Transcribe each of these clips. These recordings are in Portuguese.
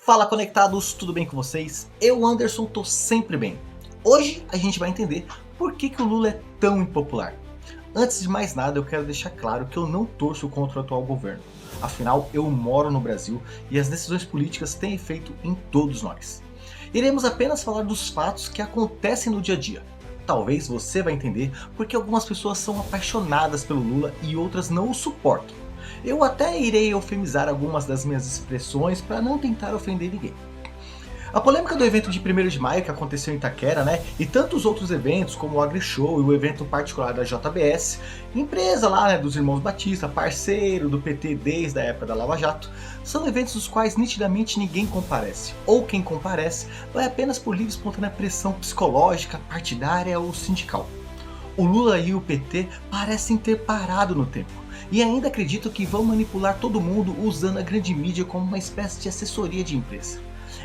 Fala conectados, tudo bem com vocês? Eu, Anderson, tô sempre bem. Hoje a gente vai entender por que o Lula é tão impopular. Antes de mais nada, eu quero deixar claro que eu não torço contra o atual governo. Afinal, eu moro no Brasil e as decisões políticas têm efeito em todos nós. Iremos apenas falar dos fatos que acontecem no dia a dia. Talvez você vai entender porque algumas pessoas são apaixonadas pelo Lula e outras não o suportam. Eu até irei eufemizar algumas das minhas expressões para não tentar ofender ninguém. A polêmica do evento de 1º de maio que aconteceu em Itaquera, né, e tantos outros eventos como o AgriShow e o evento particular da JBS, empresa lá, né, dos irmãos Batista, parceiro do PT desde a época da Lava Jato, são eventos dos quais nitidamente ninguém comparece, ou quem comparece vai apenas por livre e espontânea pressão psicológica, partidária ou sindical. O Lula e o PT parecem ter parado no tempo, e ainda acredito que vão manipular todo mundo usando a grande mídia como uma espécie de assessoria de imprensa.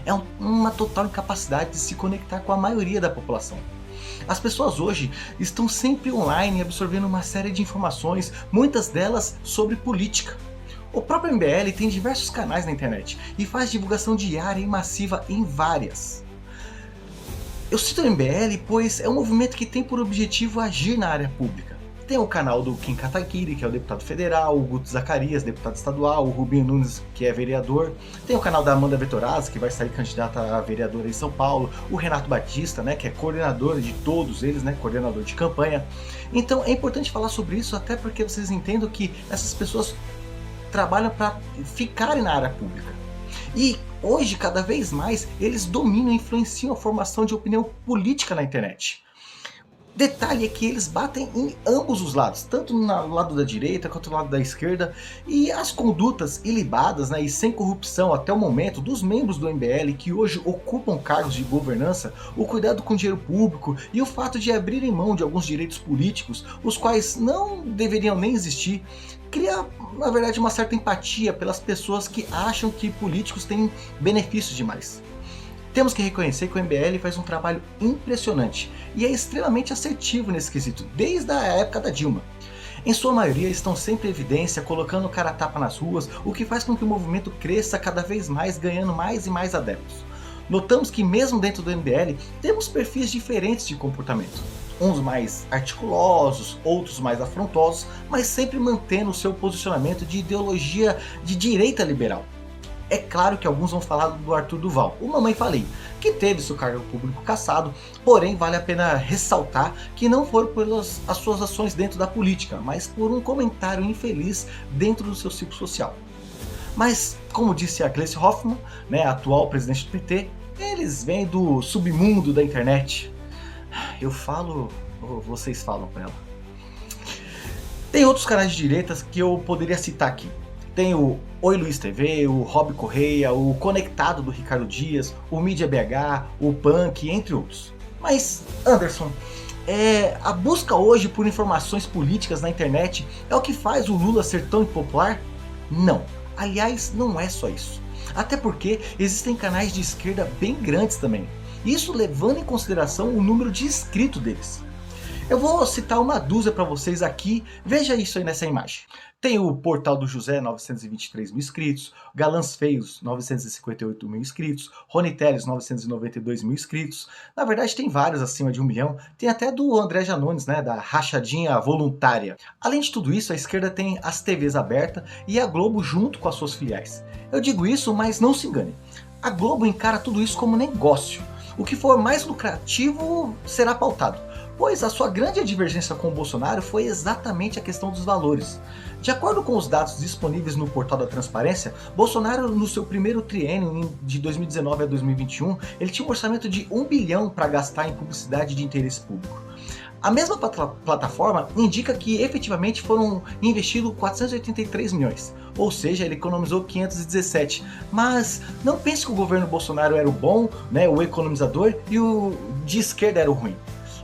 É uma total incapacidade de se conectar com a maioria da população. As pessoas hoje estão sempre online absorvendo uma série de informações, muitas delas sobre política. O próprio MBL tem diversos canais na internet e faz divulgação diária e massiva em várias. Eu cito o MBL pois é um movimento que tem por objetivo agir na área pública. Tem o canal do Kim Kataguiri, que é o deputado federal, o Guto Zacarias, deputado estadual, o Rubinho Nunes, que é vereador. Tem o canal da Amanda Vettorazzi, que vai sair candidata a vereadora em São Paulo. O Renato Batista, né, que é coordenador de todos eles, né, coordenador de campanha. Então é importante falar sobre isso até porque vocês entendam que essas pessoas trabalham para ficarem na área pública. E hoje, cada vez mais, eles dominam e influenciam a formação de opinião política na internet. Detalhe é que eles batem em ambos os lados, tanto no lado da direita quanto no lado da esquerda, e as condutas ilibadas, né, e sem corrupção até o momento dos membros do MBL que hoje ocupam cargos de governança, o cuidado com o dinheiro público e o fato de abrirem mão de alguns direitos políticos, os quais não deveriam nem existir, cria, na verdade, uma certa empatia pelas pessoas que acham que políticos têm benefícios demais. Temos que reconhecer que o MBL faz um trabalho impressionante e é extremamente assertivo nesse quesito, desde a época da Dilma. Em sua maioria estão sempre em evidência, colocando o cara a tapa nas ruas, o que faz com que o movimento cresça cada vez mais, ganhando mais e mais adeptos. Notamos que mesmo dentro do MBL, temos perfis diferentes de comportamento. Uns mais articulosos, outros mais afrontosos, mas sempre mantendo o seu posicionamento de ideologia de direita liberal. É claro que alguns vão falar do Arthur Duval, o Mamãe Falei, que teve seu cargo público cassado, porém vale a pena ressaltar que não foram pelas as suas ações dentro da política, mas por um comentário infeliz dentro do seu ciclo social. Mas, como disse a Gleice Hoffmann, né, a atual presidente do PT, eles vêm do submundo da internet. Eu falo, ou vocês falam pra ela. Tem outros canais de direitas que eu poderia citar aqui. Tem o Oi Luiz TV, o Rob Correia, o Conectado do Ricardo Dias, o Mídia BH, o Punk, entre outros. Mas, Anderson, a busca hoje por informações políticas na internet é o que faz o Lula ser tão impopular? Não. Aliás, não é só isso. Até porque existem canais de esquerda bem grandes também. Isso levando em consideração o número de inscritos deles. Eu vou citar uma dúzia para vocês aqui, veja isso aí nessa imagem. Tem o Portal do José, 923 mil inscritos, Galãs Feios, 958 mil inscritos, Rony Teles, 992 mil inscritos. Na verdade tem vários acima de 1 milhão, tem até do André Janones, né, da Rachadinha Voluntária. Além de tudo isso, a esquerda tem as TVs abertas e a Globo junto com as suas filiais. Eu digo isso, mas não se engane, a Globo encara tudo isso como negócio. O que for mais lucrativo será pautado, pois a sua grande divergência com o Bolsonaro foi exatamente a questão dos valores. De acordo com os dados disponíveis no portal da Transparência, Bolsonaro no seu primeiro triênio de 2019 a 2021, ele tinha um orçamento de 1 bilhão para gastar em publicidade de interesse público. A mesma plataforma indica que efetivamente foram investidos 483 milhões, ou seja, ele economizou 517. Mas não pense que o governo Bolsonaro era o bom, né, o economizador, e o de esquerda era o ruim.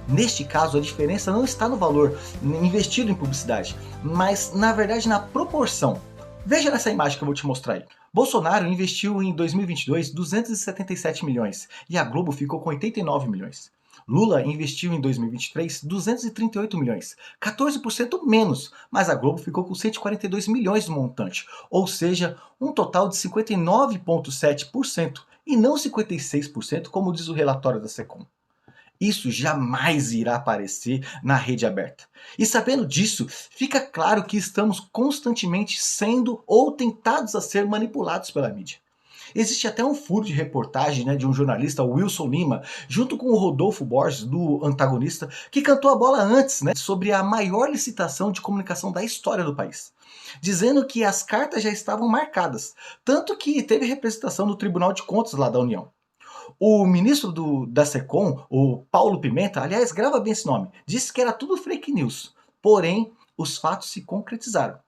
Neste caso, a diferença não está no valor investido em publicidade, mas na verdade na proporção. Veja nessa imagem que eu vou te mostrar aí. Bolsonaro investiu em 2022 277 milhões e a Globo ficou com 89 milhões. Lula investiu em 2023 238 milhões, 14% menos, mas a Globo ficou com 142 milhões no montante, ou seja, um total de 59,7% e não 56% como diz o relatório da Secom. Isso jamais irá aparecer na rede aberta. E sabendo disso, fica claro que estamos constantemente sendo ou tentados a ser manipulados pela mídia. Existe até um furo de reportagem, né, de um jornalista, Wilson Lima, junto com o Rodolfo Borges, do Antagonista, que cantou a bola antes, né, sobre a maior licitação de comunicação da história do país, dizendo que as cartas já estavam marcadas, tanto que teve representação no Tribunal de Contas lá da União. O ministro da Secom, o Paulo Pimenta, aliás, grava bem esse nome, disse que era tudo fake news, porém, os fatos se concretizaram.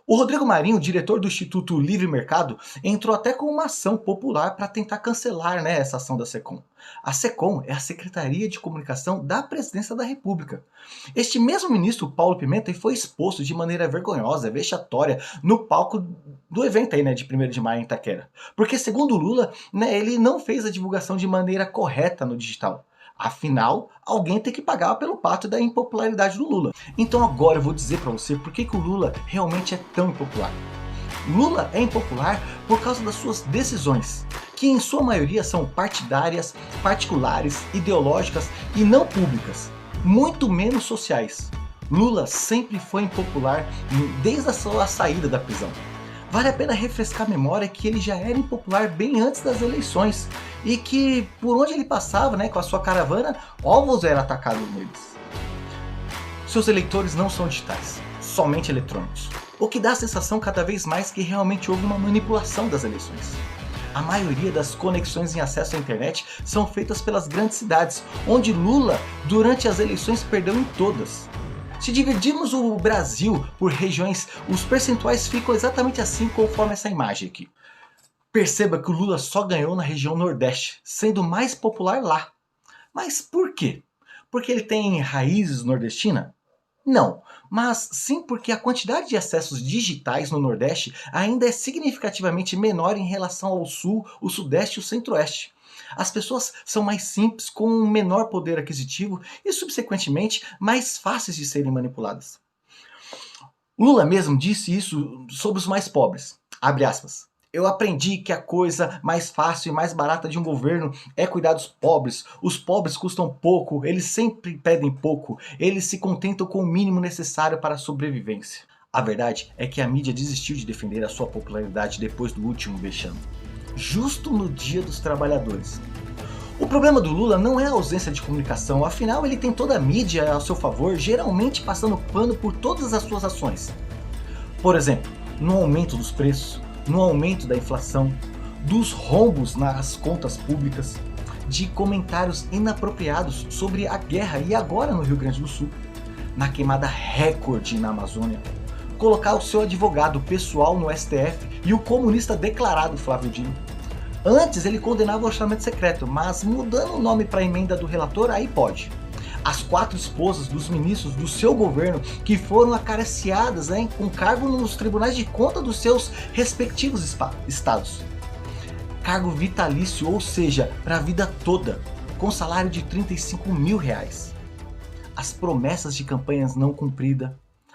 O Rodrigo Marinho, diretor do Instituto Livre Mercado, entrou até com uma ação popular para tentar cancelar, né, essa ação da Secom. A Secom é a Secretaria de Comunicação da Presidência da República. Este mesmo ministro, Paulo Pimenta, foi exposto de maneira vergonhosa, vexatória, no palco do evento aí, né, de 1º de maio em Itaquera. Porque, segundo Lula, né, ele não fez a divulgação de maneira correta no digital. Afinal, alguém tem que pagar pelo pato da impopularidade do Lula. Então agora eu vou dizer para você por que o Lula realmente é tão impopular. Lula é impopular por causa das suas decisões, que em sua maioria são partidárias, particulares, ideológicas e não públicas, muito menos sociais. Lula sempre foi impopular desde a sua saída da prisão. Vale a pena refrescar a memória que ele já era impopular bem antes das eleições e que por onde ele passava, né, com a sua caravana, ovos eram atacados neles. Seus eleitores não são digitais, somente eletrônicos, o que dá a sensação cada vez mais que realmente houve uma manipulação das eleições. A maioria das conexões em acesso à internet são feitas pelas grandes cidades, onde Lula, durante as eleições, perdeu em todas. Se dividirmos o Brasil por regiões, os percentuais ficam exatamente assim conforme essa imagem aqui. Perceba que o Lula só ganhou na região Nordeste, sendo mais popular lá. Mas por quê? Porque ele tem raízes nordestinas? Não, mas sim porque a quantidade de acessos digitais no Nordeste ainda é significativamente menor em relação ao Sul, o Sudeste e o Centro-Oeste. As pessoas são mais simples, com um menor poder aquisitivo e, subsequentemente, mais fáceis de serem manipuladas. Lula mesmo disse isso sobre os mais pobres. Abre aspas. Eu aprendi que a coisa mais fácil e mais barata de um governo é cuidar dos pobres. Os pobres custam pouco, eles sempre pedem pouco, eles se contentam com o mínimo necessário para a sobrevivência. A verdade é que a mídia desistiu de defender a sua popularidade depois do último vexame, justo no Dia dos Trabalhadores. O problema do Lula não é a ausência de comunicação, afinal ele tem toda a mídia a seu favor, geralmente passando pano por todas as suas ações. Por exemplo, no aumento dos preços, no aumento da inflação, dos rombos nas contas públicas, de comentários inapropriados sobre a guerra e agora no Rio Grande do Sul, na queimada recorde na Amazônia, colocar o seu advogado pessoal no STF e o comunista declarado Flávio Dino. Antes ele condenava o orçamento secreto, mas mudando o nome para a emenda do relator, aí pode. As 4 esposas dos ministros do seu governo que foram acariciadas, né, com cargo nos tribunais de conta dos seus respectivos estados. Cargo vitalício, ou seja, para a vida toda, com salário de R$35 mil. As promessas de campanhas não cumpridas,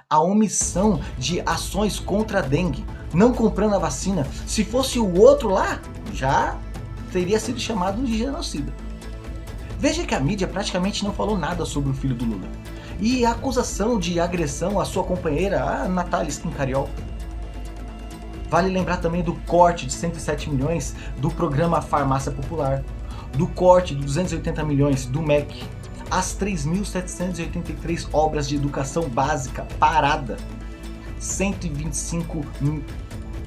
a omissão de ações contra a dengue, não comprando a vacina. Se fosse o outro lá, já teria sido chamado de genocida. Veja que a mídia praticamente não falou nada sobre o filho do Lula. E a acusação de agressão à sua companheira, a Natália Schincariol. Vale lembrar também do corte de 107 milhões do programa Farmácia Popular, do corte de 280 milhões do MEC, as 3.783 obras de educação básica parada, 125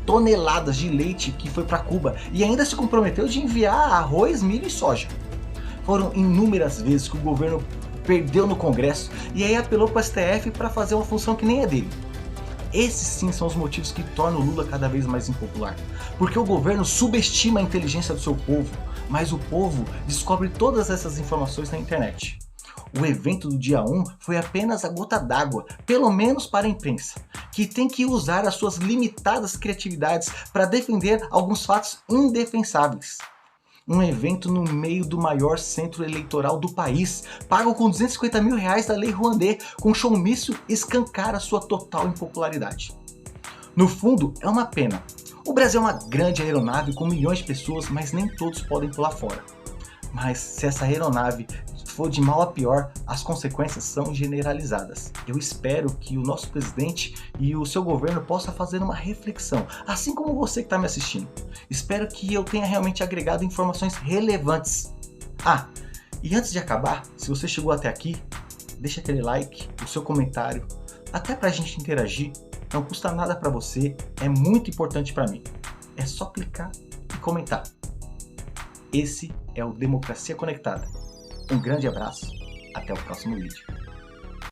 toneladas de leite que foi para Cuba e ainda se comprometeu de enviar arroz, milho e soja. Foram inúmeras vezes que o governo perdeu no Congresso e aí apelou para o STF para fazer uma função que nem é dele. Esses sim são os motivos que tornam o Lula cada vez mais impopular. Porque o governo subestima a inteligência do seu povo, mas o povo descobre todas essas informações na internet. O evento do dia 1 foi apenas a gota d'água, pelo menos para a imprensa, que tem que usar as suas limitadas criatividades para defender alguns fatos indefensáveis. Um evento no meio do maior centro eleitoral do país, pago com 250 mil reais da Lei Rouanet, com showmício escancara sua total impopularidade. No fundo, é uma pena. O Brasil é uma grande aeronave com milhões de pessoas, mas nem todos podem pular fora. Mas se essa aeronave for de mal a pior, as consequências são generalizadas. Eu espero que o nosso presidente e o seu governo possam fazer uma reflexão, assim como você que está me assistindo. Espero que eu tenha realmente agregado informações relevantes. E antes de acabar, se você chegou até aqui, deixa aquele like, o seu comentário, até para a gente interagir. Não custa nada para você, é muito importante para mim. É só clicar e comentar. Esse é o Democracia Conectada. Um grande abraço, até o próximo vídeo.